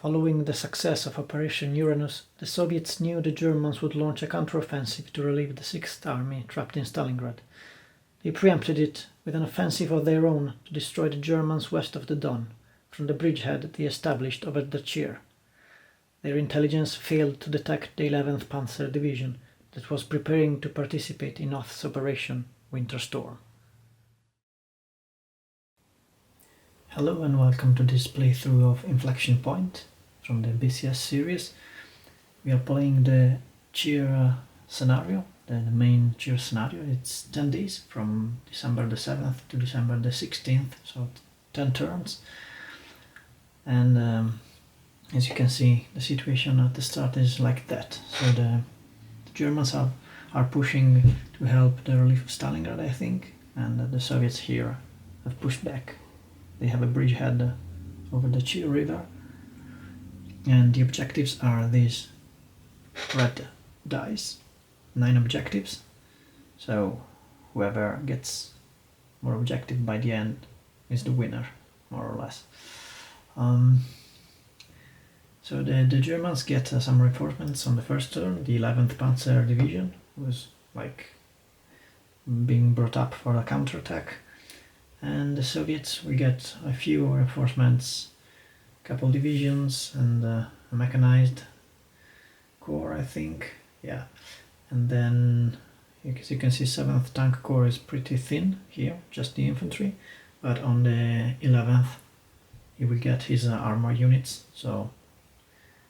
Following the success of Operation Uranus, the Soviets knew the Germans would launch a counteroffensive to relieve the Sixth Army trapped in Stalingrad. They preempted it with an offensive of their own to destroy the Germans west of the Don, from the bridgehead they established over the Chir. Their intelligence failed to detect the 11th Panzer Division that was preparing to participate in Oth's Operation Winter Storm. Hello and welcome to this playthrough of Inflection Point from the BCS series. We are playing the Chir scenario, the main Chir scenario. It's 10 days from December the 7th to December the 16th, so 10 turns. And as you can see, the situation at the start is like that. So the Germans are pushing to help the relief of Stalingrad, I think, and the Soviets here have pushed back. They have a bridgehead over the Chir River, and the objectives are these red dice, 9 objectives. So whoever gets more objective by the end is the winner, more or less. So the Germans get some reinforcements on the first turn. The 11th Panzer Division was like being brought up for a counterattack. And the Soviets, we get a few reinforcements, a couple divisions and a mechanized corps, I think. Yeah. And then, as you can see, 7th Tank Corps is pretty thin here, just the infantry. But on the 11th, he will get his armor units, so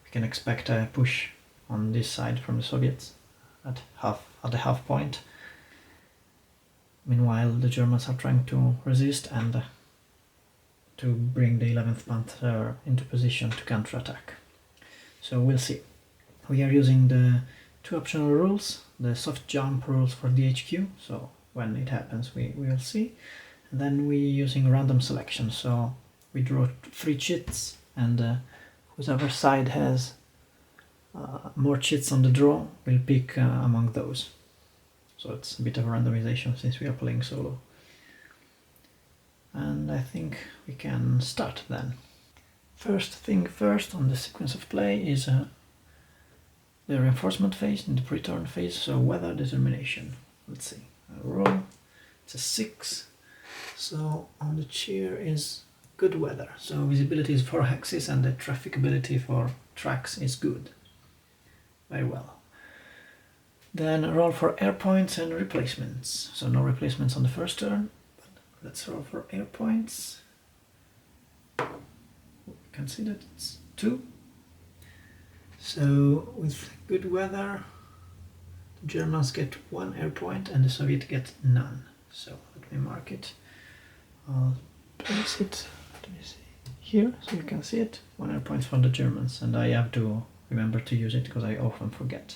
we can expect a push on this side from the Soviets at the half point. Meanwhile, the Germans are trying to resist and to bring the 11th Panzer into position to counterattack. So we'll see. We are using the 2 optional rules, the soft jump rules for the HQ, so when it happens we will see. And then we're using random selection, so we draw 3 chits, and whoever side has more chits on the draw will pick among those. So it's a bit of a randomization since we are playing solo. And I think we can start then. First thing first on the sequence of play is the reinforcement phase and the pre-turn phase, so weather determination. Let's see, I roll, it's a 6. So on the Chir is good weather, so visibility is 4 hexes and the trafficability for tracks is good. Very well. Then roll for air points and replacements. So no replacements on the first turn, but let's roll for air points. You can see that it's 2. So with good weather, the Germans get 1 air point and the Soviets get none. So let me mark it. I'll place it, let me see, here so you can see it. 1 air point for the Germans, and I have to remember to use it because I often forget.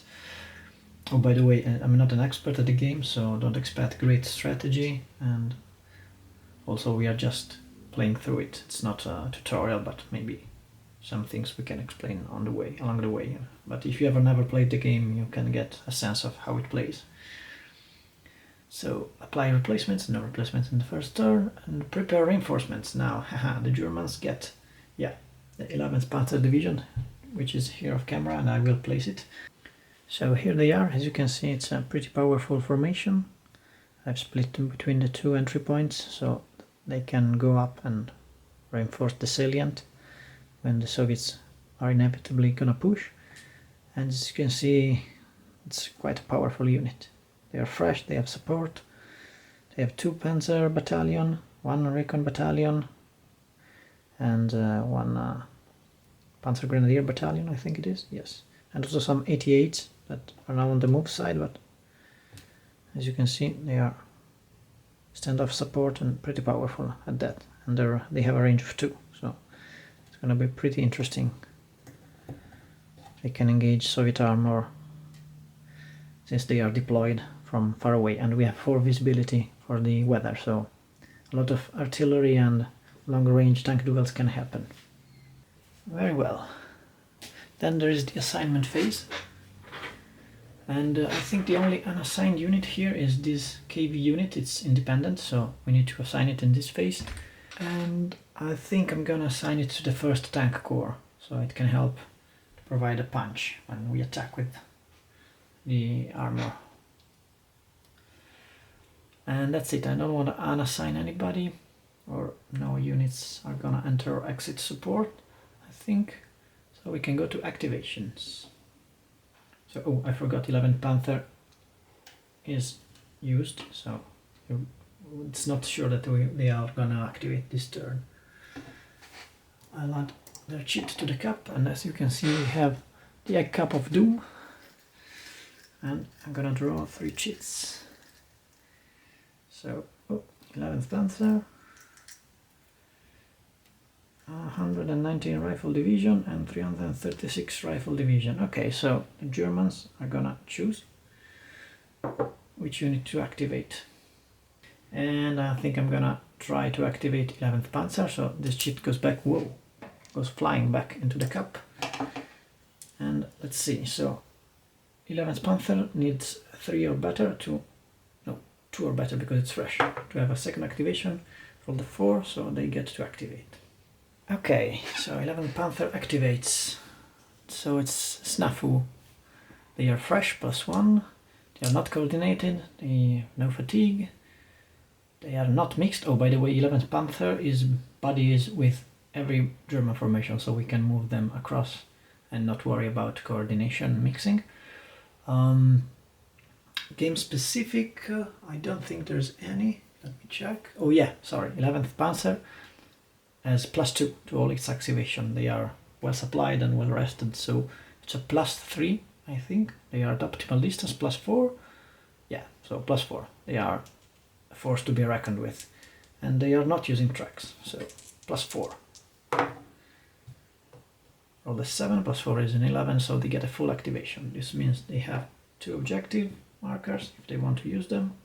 Oh, by the way, I'm not an expert at the game, so don't expect great strategy, and also we are just playing through it. It's not a tutorial, but maybe some things we can explain along the way. But if you ever never played the game, you can get a sense of how it plays. So apply replacements, no replacements in the first turn, and prepare reinforcements. Now, haha, the Germans get, the 11th Panzer Division, which is here off camera, and I will place it. So here they are. As you can see, it's a pretty powerful formation. I've split them between the 2 entry points so they can go up and reinforce the salient when the Soviets are inevitably gonna push. And as you can see, it's quite a powerful unit. They are fresh, they have support, they have 2 Panzer battalion, 1 recon battalion, and 1 Panzer Grenadier battalion, I think it is, yes. And also some 88s that are now on the move side, but as you can see, they are standoff support and pretty powerful at that. And they have a range of 2, so it's gonna be pretty interesting. They can engage Soviet armor since they are deployed from far away, and we have 4 visibility for the weather, so a lot of artillery and long range tank duels can happen. Very well. Then there is the assignment phase, and I think the only unassigned unit here is this KV unit. It's independent, so we need to assign it in this phase, and I think I'm gonna assign it to the 1st Tank Corps. so it can help to provide a punch when we attack with the armor. And that's it. I don't want to unassign anybody, or no units are gonna enter or exit support, I think. So we can go to activations. So, oh, I forgot 11th Panther is used, so it's not sure that they are gonna activate this turn. I'll add their cheat to the cup, and as you can see we have the Egg Cup of Doom, and I'm gonna draw 3 cheats. So, oh, 11th Panzer, 119 Rifle Division and 336 Rifle Division. Okay, so the Germans are gonna choose which unit to activate. And I think I'm gonna try to activate 11th Panzer, so this cheat goes back, whoa, goes flying back into the cup. And let's see, so 11th Panzer needs 3 or better to, no, 2 or better because it's fresh, to have a second activation. Roll the 4, so they get to activate. Okay, so 11th Panther activates. So it's Snafu. They are fresh, +1. They are not coordinated, they have no fatigue. They are not mixed. Oh, by the way, 11th Panther is buddies with every German formation, so we can move them across and not worry about coordination mixing. Game specific, I don't think there's any. Let me check. Oh yeah, sorry, 11th Panzer has +2 to all its activation. They are well supplied and well rested, so it's a +3, I think. They are at optimal distance, +4. Yeah, so +4. They are a force to be reckoned with. And they are not using tracks, so +4. Roll the 7, +4 is an 11, so they get a full activation. This means they have 2 objective markers if they want to use them.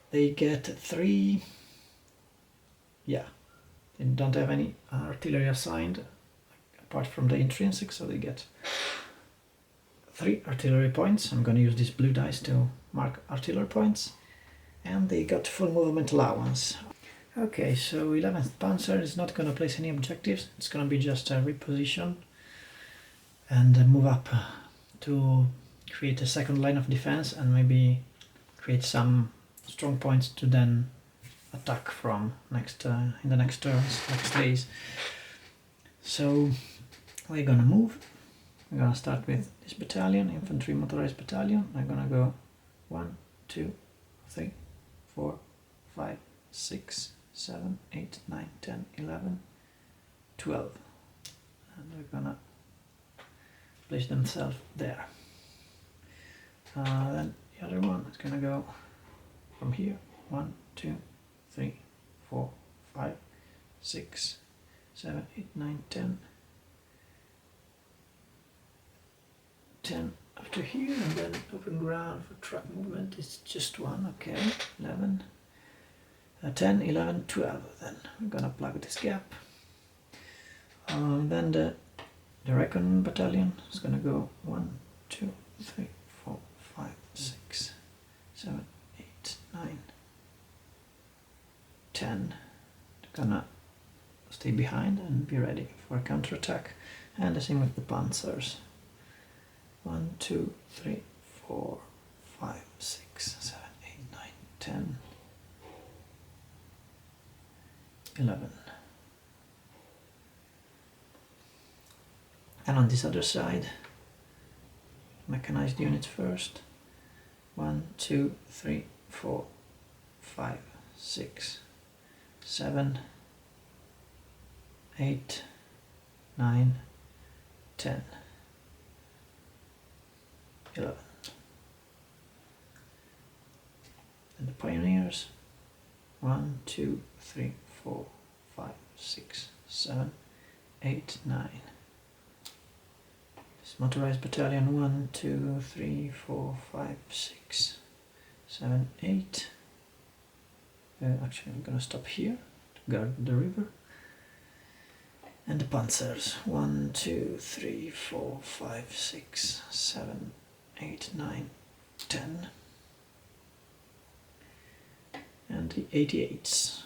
They get 3, yeah, they don't have any artillery assigned apart from the intrinsic, so they get 3 artillery points. I'm going to use these blue dice to mark artillery points. And they got full movement allowance. Okay, so 11th Panzer is not going to place any objectives. It's going to be just a reposition and move up to create a second line of defense and maybe create some strong points to then attack from next in the next turns, next days. So we're gonna move. We're gonna start with this battalion, infantry motorized battalion. I'm gonna go 1, 2, 3, 4, 5, 6, 7, 8, 9, 10, 11, 12. And we're gonna place themselves there. Then the other one is gonna go from here. 1, 2, 3, 4, 5, 6, 7, 8, 9, 10. 10 up to here, and then open ground for truck movement is just 1. Okay, 11, 10, 11, 12. Then we're gonna plug this gap. Then the Recon battalion is gonna go 1, 2, 3, 4, 5, 6, 7, 8, 9, 10. They're gonna stay behind and be ready for a counterattack. And the same with the Panzers. 1, 2, 3, 4, 5, 6, 7, 8, 9, 10, 11. And on this other side, mechanized units first. 1, 2, 3, 4, 5, 6, 7, 8, 9, 10, 11. And the pioneers. 1, 2, 3, 4, 5, 6, 7, 8, 9. This motorized battalion. 1, 2, 3, 4, 5, 6, 7, 8. Actually, I'm gonna stop here to guard the river. And the Panzers. 1, 2, 3, 4, 5, 6, 7, 8, 9, 10. And the 88s.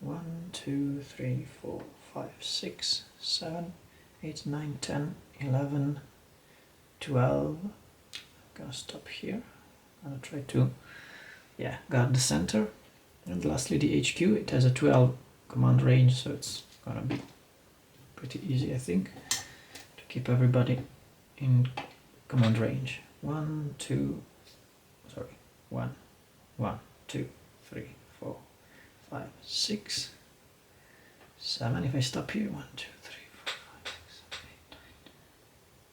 1, 2, 3, 4, 5, 6, 7, 8, 9, 10, 11, 12. I'm gonna stop here. I'm gonna try to, yeah, guard the center. And lastly, the HQ. It has a 12 command range, so it's gonna be pretty easy, I think, to keep everybody in command range. 1, 2, 1, 2, 3, 4, 5, 6, 7. If I stop here, 1, 2, 3, 4, 5, 6, 7, 8, 9,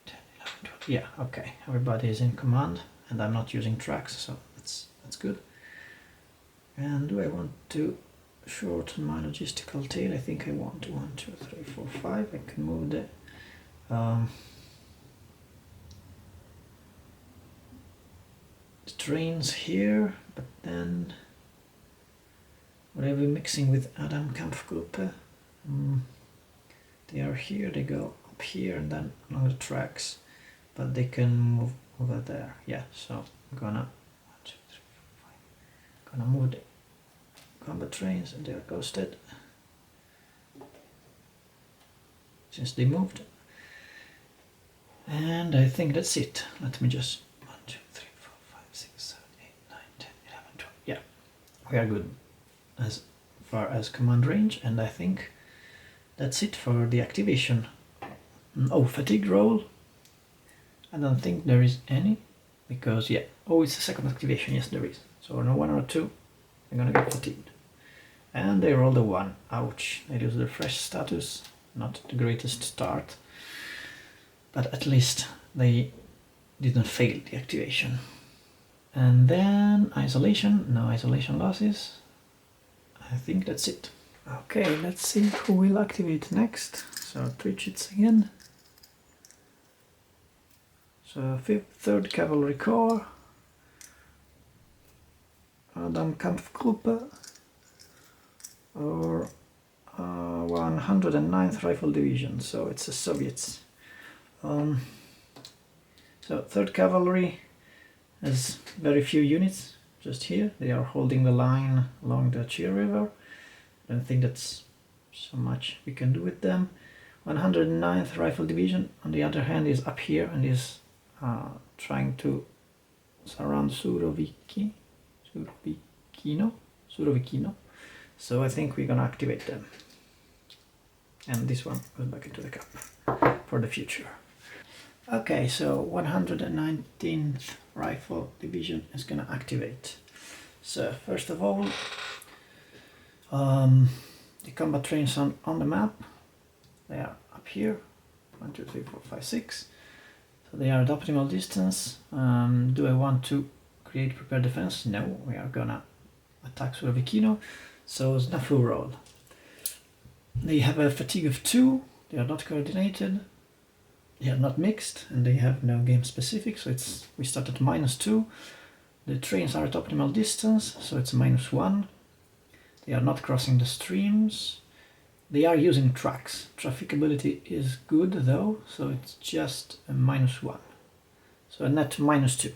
10, 11, 12. Yeah, okay. Everybody is in command, and I'm not using tracks, so that's good. And do I want to shorten my logistical tail? I think I want to. 1, 2, 3, 4, 5. I can move the trains here, but then what are we mixing with Adam Kampfgruppe? They are here, they go up here and then along the tracks, but they can move over there. Yeah, so I'm gonna 1, 2, 3, 4, 5. Gonna move the combat trains, and they're ghosted since they moved. And I think that's it. Let me just 1, 2, 3, 4, 5, 6, 7, 8, 9, 10, 11, 12. Yeah, we are good as far as command range, and I think that's it for the activation. Oh, fatigue roll. I don't think there is any, because yeah. Oh, it's a second activation. Yes, there is. So on a 1 or a 2, they're gonna get fatigued. And they rolled a 1. Ouch. They lose their fresh status. Not the greatest start, but at least they didn't fail the activation. And then isolation. No isolation losses. I think that's it. Okay, let's see who will activate next. So 3 chits again. So 3rd Cavalry Corps, Adam Kampfgruppe, or 109th Rifle Division. So it's the Soviets. So 3rd Cavalry has very few units just here. They are holding the line along the Chir River. I don't think that's so much we can do with them. 109th Rifle Division, on the other hand, is up here and is trying to surround Surovikino. So I think we're gonna activate them. And this one goes back into the cup for the future. Okay, so 119th Rifle Division is gonna activate. So first of all, the combat trains on the map, they are up here, 1, 2, 3, 4, 5, 6. So they are at optimal distance. Do I want to create prepared defense? No, we are gonna attack Surovikino. So snafu roll. They have a fatigue of 2, they are not coordinated, they are not mixed, and they have no game specific, so we start at -2. The trains are at optimal distance, so it's -1. They are not crossing the streams. They are using tracks. Trafficability is good though, so it's just a -1. So a net -2.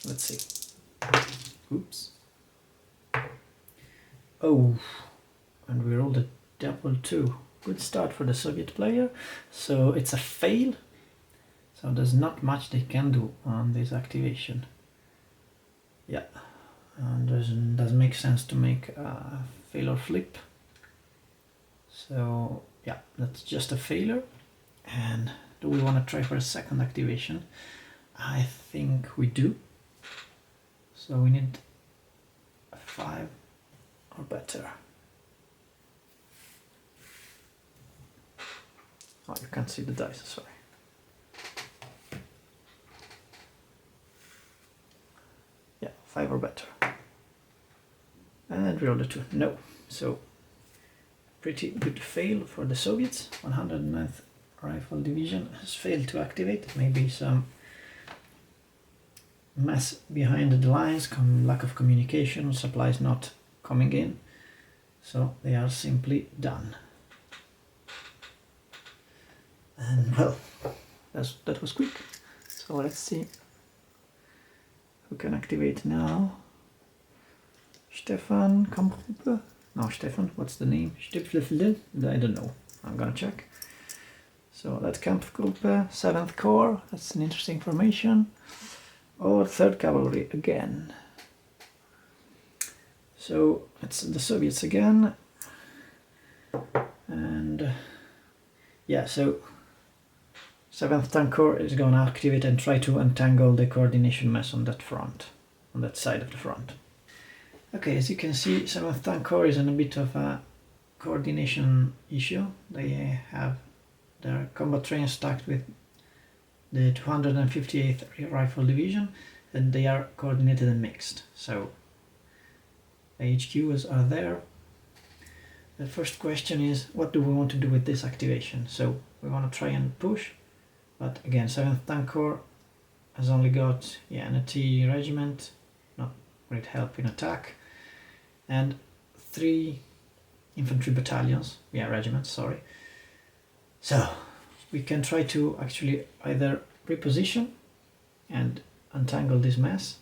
Let's see. Oops. Oh, and we rolled a double 2. Good start for the Soviet player. So it's a fail. So there's not much they can do on this activation. Yeah, and it doesn't make sense to make a fail or flip. So yeah, that's just a failure. And do we want to try for a second activation? I think we do. So we need a 5 or better. Oh, you can't see the dice, sorry. Yeah, 5 or better. And roll a 2. No. So pretty good fail for the Soviets. 109th Rifle Division has failed to activate. Maybe some mess behind the lines, lack of communication, supplies not coming in. So they are simply done. And well, that was quick. So let's see who can activate now. Stefan Kampfgruppe. No, Stefan, what's the name? I don't know. I'm gonna check. So that's Kampfgruppe, 7th Corps, that's an interesting formation. Or 3rd Cavalry again. So it's the Soviets again. And yeah, so 7th Tank Corps is going to activate and try to untangle the coordination mess on that front, on that side of the front. Okay, as you can see, 7th Tank Corps is in a bit of a coordination issue. They have their combat train stacked with the 258th Rifle Division, and they are coordinated and mixed. So the HQs are there. The first question is, what do we want to do with this activation? So we want to try and push, but again, 7th Tank Corps has only got an AT regiment, not great help in attack, and 3 infantry battalions, regiments, sorry. So we can try to actually either reposition and untangle this mess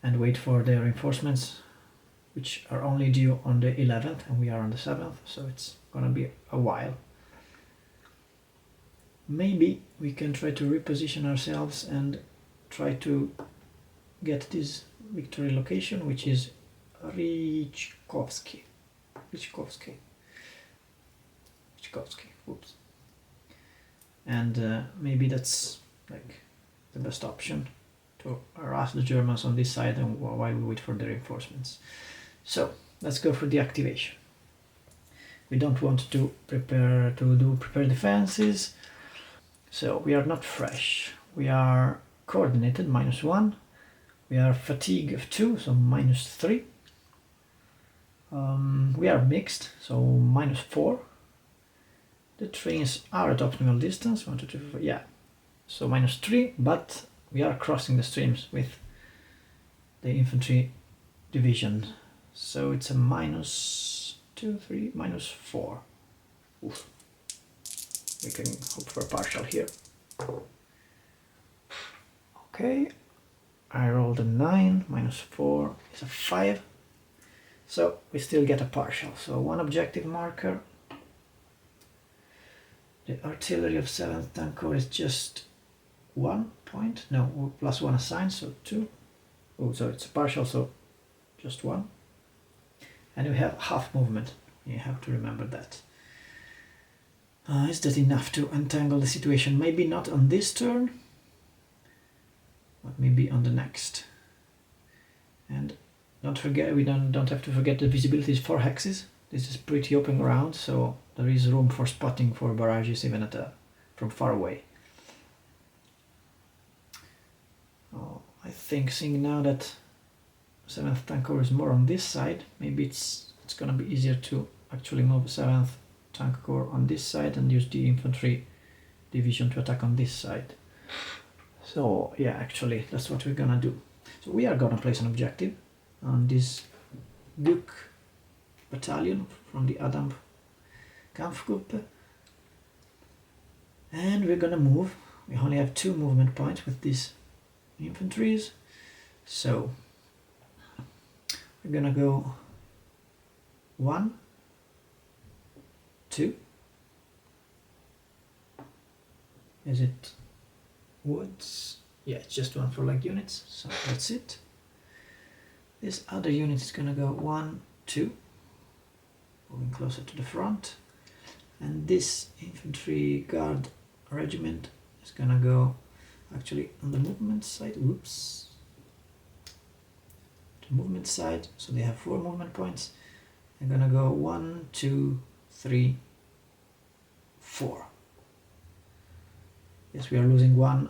and wait for their reinforcements, which are only due on the 11th and we are on the 7th, so it's gonna be a while. Maybe we can try to reposition ourselves and try to get this victory location, which is Richkovsky. Oops. And maybe that's like the best option to harass the Germans on this side and while we wait for the reinforcements. So let's go for the activation. We don't want to prepare defenses. So we are not fresh. We are coordinated, -1. We are fatigue of 2, so -3. We are mixed, so -4. The trains are at optimal distance, 1, 2, 3, 4, yeah. So -3, but we are crossing the streams with the infantry division. So it's a -2, 3, -4. Oof. We can hope for a partial here. Okay, I rolled a 9, -4 is a 5. So we still get a partial. So 1 objective marker. The artillery of 7th Tank Corps is just 1 point. No, +1 assigned, so 2. Oh, so it's a partial, so just 1. And we have half movement. You have to remember that. Is that enough to untangle the situation? Maybe not on this turn, but maybe on the next. And don't forget, we don't have to forget the visibility is 4 hexes. This is pretty open ground, so there is room for spotting for barrages even from far away. I think, seeing now that 7th Tank Corps is more on this side, maybe it's gonna be easier to actually move 7th Tank Corps on this side and use the infantry division to attack on this side. So yeah, actually that's what we're gonna do. So we are gonna place an objective on this Guk battalion from the Adam Kampfgruppe, and we're gonna move. We only have 2 movement points with these infantries, so we're gonna go 1, 2. Is it woods? Yeah, it's just 1 for like units, so that's it. This other unit is gonna go 1, 2, moving closer to the front, and this infantry guard regiment is gonna go actually on the movement side. Whoops. The movement side, so they have 4 movement points. They're gonna go 1, 2, 3, 4. Yes, we are losing 1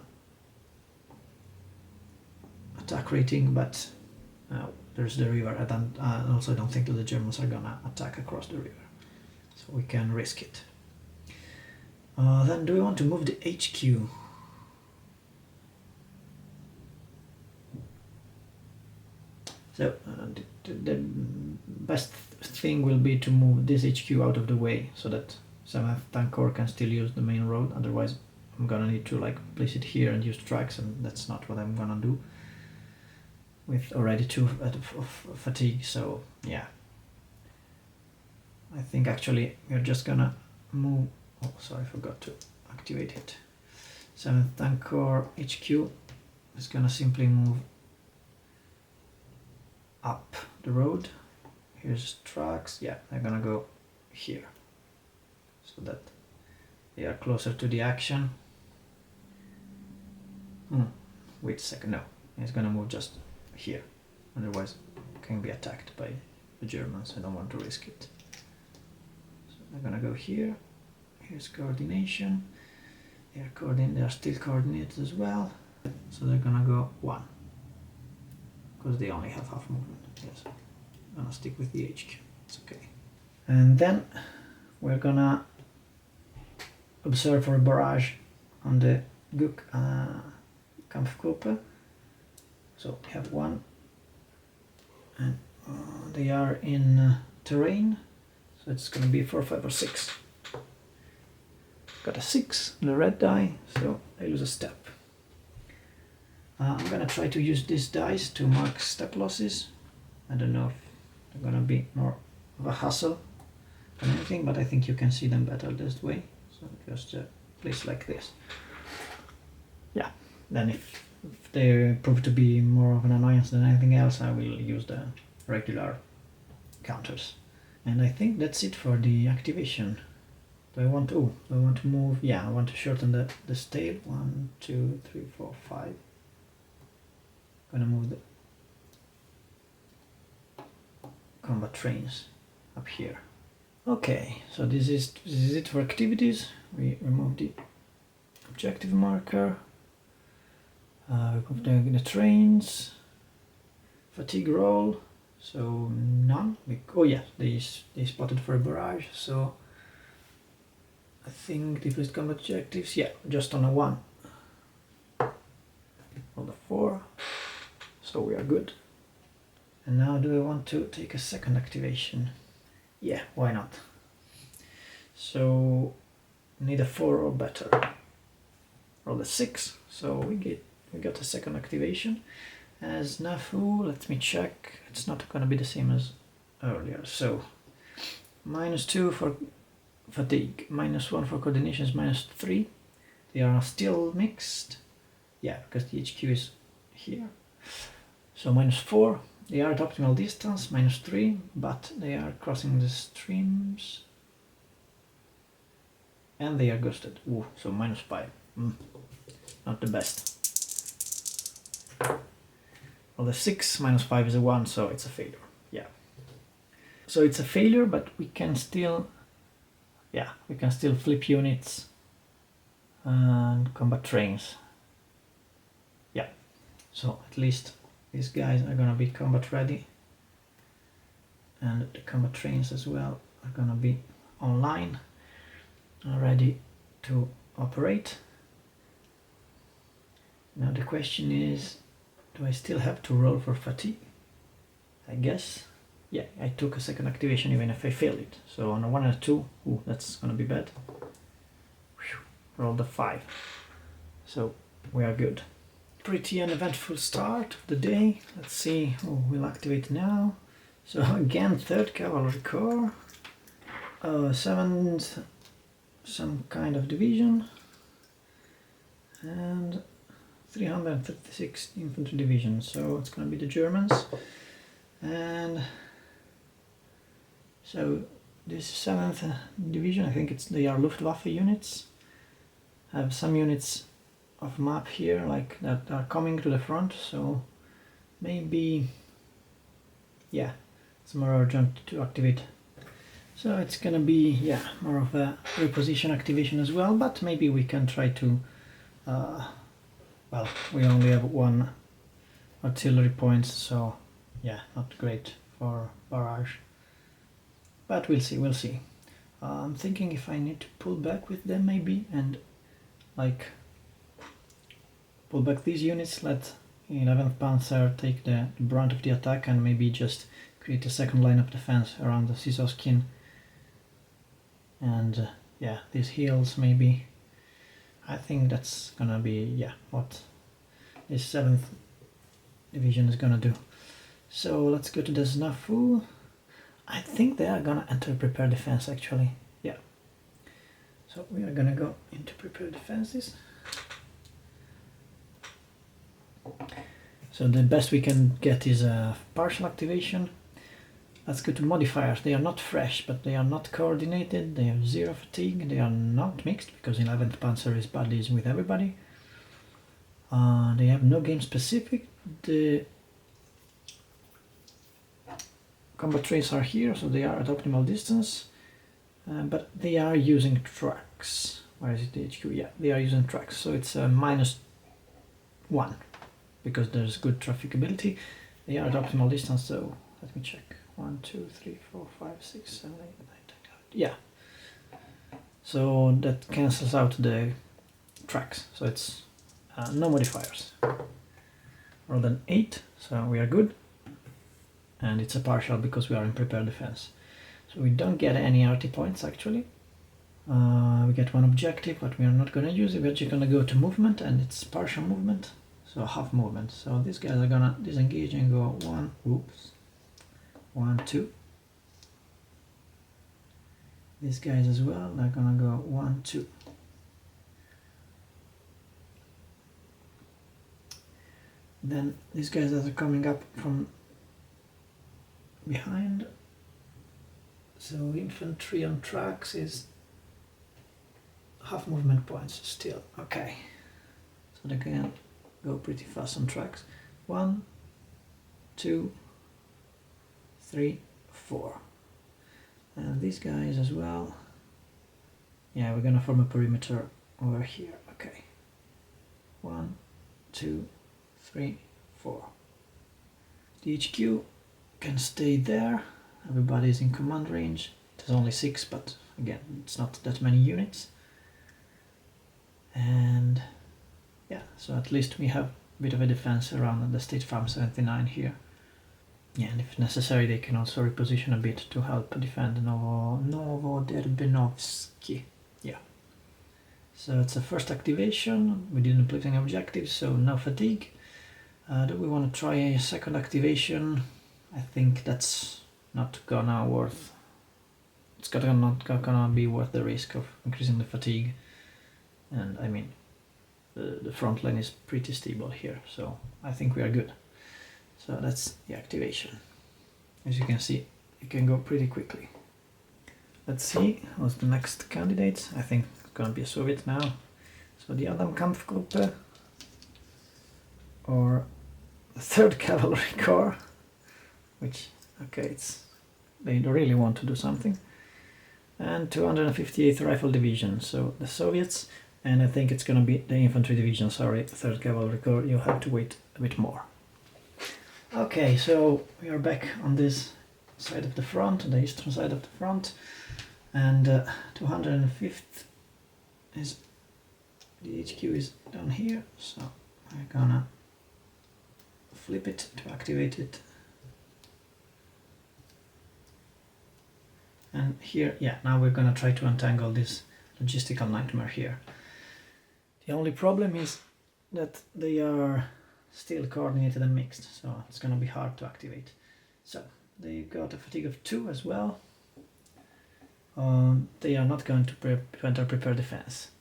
attack rating, but there's the river, and also I don't think that the Germans are gonna attack across the river, so we can risk it. Then do we want to move the HQ? So the best thing will be to move this HQ out of the way so that 7th Tank Corps can still use the main road. Otherwise I'm gonna need to like place it here and use tracks, and that's not what I'm gonna do with already 2 of fatigue. So yeah, I think actually we're just gonna move Oh, sorry, I forgot to activate it. 7th Tank Corps HQ is gonna simply move up the road. Here's trucks. Yeah, they're gonna go here so that they are closer to the action. Wait a second, no, it's gonna move just here, otherwise it can be attacked by the Germans. I don't want to risk it. So they're gonna go here. Here's coordination. They are still coordinated as well, so they're gonna go 1 because they only have half movement. Yes, I'm gonna stick with the HQ. It's okay. And then we're gonna observe for a barrage on the Guk Kampfgruppe. So we have 1, and they are in terrain, so it's gonna be 4, 5, or 6. Got a 6 on the red die, so I lose a step. I'm gonna try to use these dice to mark step losses. I don't know if they're gonna be more of a hassle than anything, but I think you can see them better this way. So just place like this. Yeah, then if they prove to be more of an annoyance than anything else, I will use the regular counters. And I think that's it for the activation. Do I want to move? Yeah, I want to shorten the tail. 1, 2, 3, 4, 5. Gonna move the combat trains up here. Okay, so this is it for activities. We remove the objective marker. We remove the trains. Fatigue roll. So none. Oh yeah, they spotted for a barrage. So I think defeat combat objectives, yeah, just on a 1. On the 4. So we are good. And now do I want to take a second activation? Yeah, why not? So need a 4 or better. Roll a 6. So we got a second activation. As NAFU, let me check. It's not gonna be the same as earlier. So -2 for fatigue, -1 for coordinations, -3. They are still mixed. Yeah, because the HQ is here. So -4. They are at optimal distance, -3, but they are crossing the streams. And they are ghosted. Ooh, so -5. Not the best. Well, the 6 -5 is a 1, so it's a failure. Yeah. So it's a failure, but we can still flip units and combat trains. Yeah, so at least these guys are gonna be combat ready, and the combat trains as well are gonna be online, ready to operate. Now the question is, do I still have to roll for fatigue? I guess. Yeah, I took a second activation even if I failed it. So on a 1 and a 2, ooh, that's gonna be bad. Whew, rolled a 5. So we are good. Pretty uneventful start of the day. Let's see who will activate now. So again, 3rd Cavalry Corps, 7th some kind of division, and 336th Infantry Division. So it's gonna be the Germans. And so this 7th Division, I think they are Luftwaffe units. Have some units of map here, like that are coming to the front, so maybe, yeah, it's more urgent to activate. So it's gonna be, yeah, more of a reposition activation as well, but maybe we can try to, well, we only have 1 artillery points, so yeah, not great for barrage. But we'll see. I'm thinking if I need to pull back with them maybe, and like pull back these units, let 11th Panzer take the brunt of the attack, and maybe just create a second line of defense around the Sisoskin. And yeah, these hills maybe. I think that's gonna be, yeah, what this 7th Division is gonna do. So let's go to the Snafu. I think they are gonna enter prepare defense actually. Yeah. So we are gonna go into prepare defenses. So the best we can get is a partial activation. Let's go to modifiers. They are not fresh, but they are not coordinated. They have 0 fatigue. They are not mixed because 11th Panzer is buddies with everybody. They have no game specific. The combat traits are here, so they are at optimal distance. But they are using tracks. Where is it, the HQ? Yeah, they are using tracks. So it's a -1 because there's good trafficability. They are at optimal distance, so let me check. 1, 2, 3, 4, 5, 6, 7, 8, 9, 10, 11. Yeah. So that cancels out the tracks. So it's no modifiers. More than 8, so we are good. And it's a partial because we are in prepared defense. So we don't get any RT points actually. We get one objective, but we are not gonna use it. We're just gonna go to movement, and it's partial movement, so half movement. So these guys are gonna disengage and go 1, oops, 1, 2. These guys as well, they're gonna go 1, 2. Then these guys that are coming up from behind. So infantry on tracks is half movement points still. Okay. So they can go pretty fast on tracks. 1, 2, 3, 4. And these guys as well. Yeah, we're gonna form a perimeter over here. Okay. 1, 2, 3, 4. The HQ can stay there. Everybody's in command range. There's only 6, but again, it's not that many units. And yeah, so at least we have a bit of a defense around the State Farm 79 here. Yeah, and if necessary, they can also reposition a bit to help defend Novoderbinovsky. Yeah. So it's a first activation. We didn't place any objectives, so no fatigue. Do we want to try a second activation? I think that's not gonna worth. It's not gonna be worth the risk of increasing the fatigue. And I mean, the front line is pretty stable here, so I think we are good. So that's the activation. As you can see, it can go pretty quickly. Let's see what's the next candidates. I think it's gonna be a Soviet now. So the Adam Kampfgruppe, or the 3rd Cavalry Corps, which, okay, they really want to do something. And 258th Rifle Division, so the Soviets, and I think it's gonna be the Infantry Division, sorry, 3rd Cavalry Corps, you'll have to wait a bit more. Okay, so we are back on this side of the front, the eastern side of the front, and 205th is, the HQ is down here, so I'm gonna flip it to activate it. And here, yeah, now we're gonna try to untangle this logistical nightmare here. The only problem is that they are still coordinated and mixed, so it's gonna be hard to activate. So they got a fatigue of 2 as well. They are not going to enter prepare defense.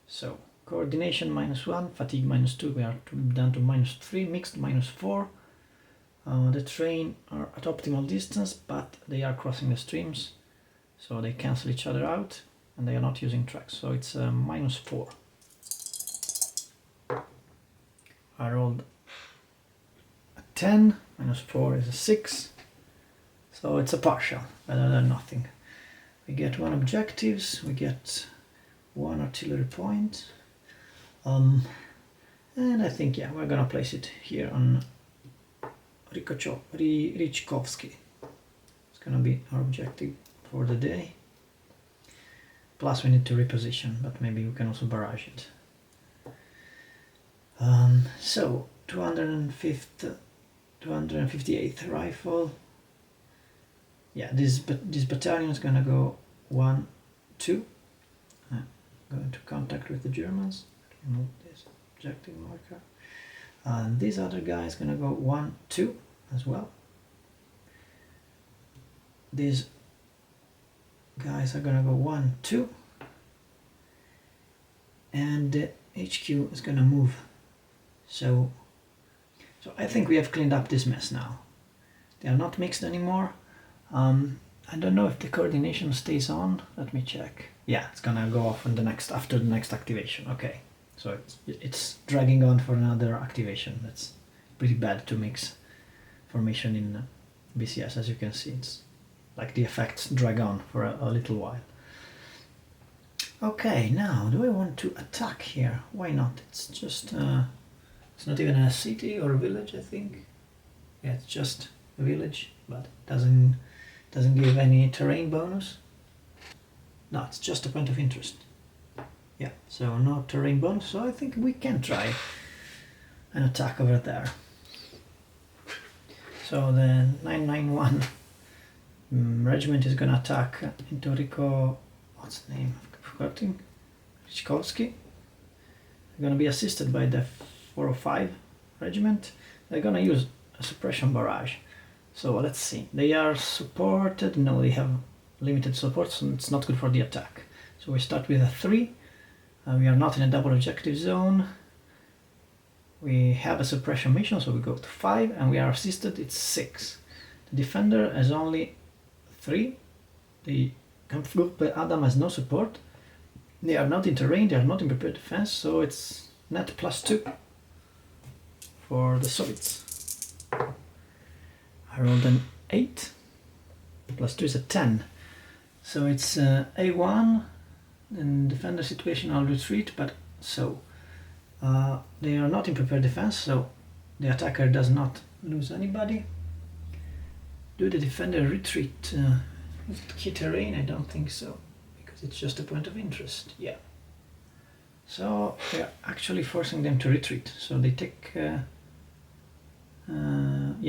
So coordination -1, fatigue -2, we are down to -3, mixed -4. The train are at optimal distance, but they are crossing the streams, so they cancel each other out, and they are not using tracks, so it's -4. I rolled a 10, -4 is a 6, so it's a partial, better than nothing. We get 1 objectives, we get 1 artillery point, and I think, yeah, we're gonna place it here on Richkovsky. It's gonna be our objective for the day. Plus we need to reposition, but maybe we can also barrage it. So 258th Rifle. Yeah, this battalion is gonna go 1, 2. Going to contact with the Germans. Remove this objective marker. And this other guy is gonna go 1, 2 as well. These guys are gonna go 1, 2. and the HQ is gonna move. So I think we have cleaned up this mess now. They are not mixed anymore. I don't know if the coordination stays on. Let me check. Yeah, it's gonna go off on after the next activation. Okay, so it's dragging on for another activation. That's pretty bad to mix formation in BCS. As you can see, it's like the effects drag on for a little while. Okay, now do I want to attack here? Why not? It's just it's not even a city or a village, I think. Yeah, it's just a village, but it doesn't give any terrain bonus. No, it's just a point of interest. Yeah, so no terrain bonus, so I think we can try an attack over there. So the 991 regiment is gonna attack into Rico, what's the name? I've forgotten. Richkowski. They're gonna be assisted by the 405 regiment. They're gonna use a suppression barrage. So let's see. They are supported. No, they have limited support, so it's not good for the attack. So we start with a 3. We are not in a double objective zone. We have a suppression mission, so we go to 5, and we are assisted, it's 6. The defender has only 3. The Kampfgruppe Adam has no support. They are not in terrain, they are not in prepared defense, so it's net +2 for the Soviets. I rolled an 8, +2 is a 10. So it's A1, in defender situation I'll retreat, but so they are not in prepared defense, so the attacker does not lose anybody. Do the defender retreat? Is it key terrain? I don't think so, because it's just a point of interest. Yeah. So we are actually forcing them to retreat. So they take, yeah,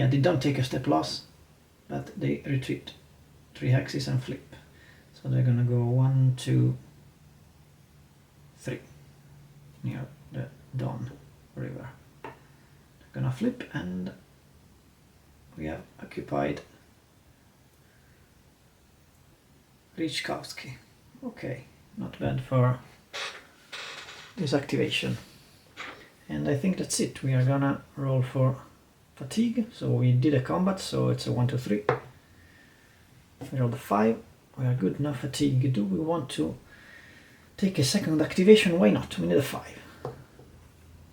they don't take a step loss, but they retreat 3 hexes and flip. So they're gonna go 1, 2, 3 near the Don River. They're gonna flip, and we have occupied Richkowski. Okay, not bad for this activation. And I think that's it. We are gonna roll for fatigue. So we did a combat, so it's a 1, 2, 3. We rolled a 5. We are good enough fatigue. Do we want to take a second activation? Why not? We need a 5.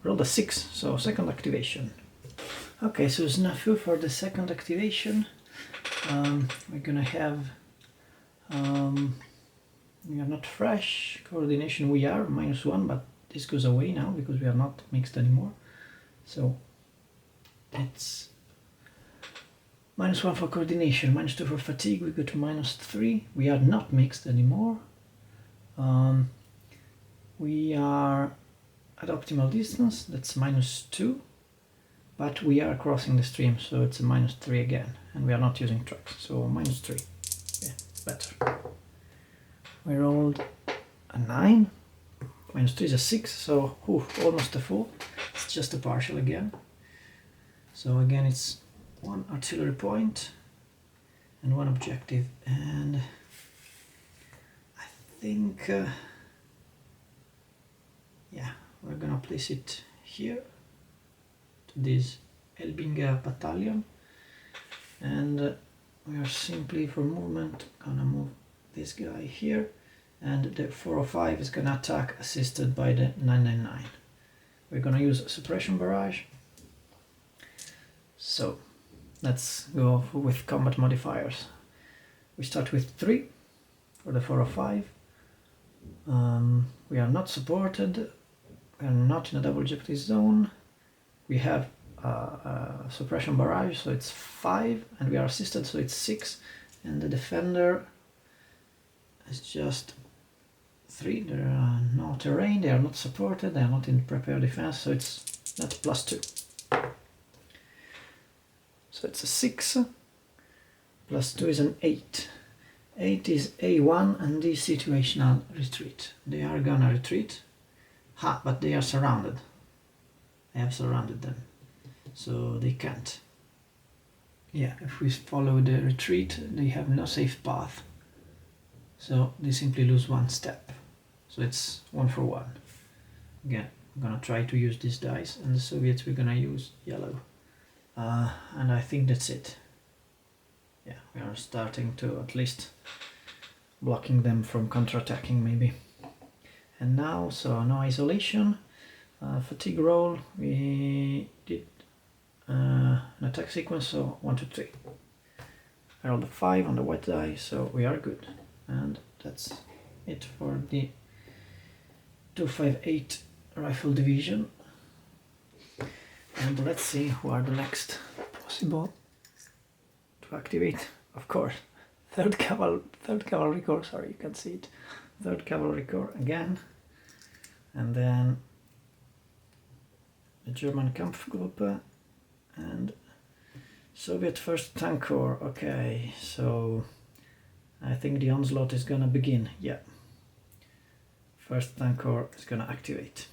Rolled a 6, so second activation. Okay, so snafu for the second activation. We're gonna have we are not fresh. Coordination we are -1, but this goes away now because we are not mixed anymore. So it's -1 for coordination, -2 for fatigue. We go to -3. We are not mixed anymore. We are at optimal distance, that's -2, but we are crossing the stream, so it's a -3 again, and we are not using trucks, so -3. Yeah, it's better. We rolled a 9, -3 is a 6, so almost a full. It's just a partial again. So again, it's 1 artillery point and 1 objective, and I think yeah, we're gonna place it here to this Elbinger battalion, and we are simply for movement gonna move this guy here, and the 405 is gonna attack assisted by the 999. We're gonna use a suppression barrage. So let's go with combat modifiers. We start with 3 for the 405. We are not supported. We are not in a double jeopardy zone. We have a suppression barrage, so it's 5, and we are assisted, so it's 6. And the defender is just 3. There are no terrain. They are not supported. They are not in prepared defense, so it's not +2. So it's a 6. +2 is an 8. 8 is A1 and the situational retreat. They are gonna retreat. But they are surrounded. I have surrounded them, so they can't. Yeah, if we follow the retreat, they have no safe path. So they simply lose 1 step. So it's 1 for 1. Again, I'm gonna try to use these dice, and the Soviets we're gonna use yellow. And I think that's it. Yeah, we are starting to at least blocking them from counterattacking maybe. And now, so no isolation, fatigue roll, we did an attack sequence, so 1, 2, 3. I rolled a 5 on the white die, so we are good. And that's it for the 258 Rifle Division. And let's see who are the next possible to activate. Of course, 3rd Cavalry Corps, sorry, you can see it. 3rd Cavalry Corps again. And then the German Kampfgruppe and Soviet 1st Tank Corps. Okay, so I think the onslaught is gonna begin. Yeah. 1st Tank Corps is gonna activate.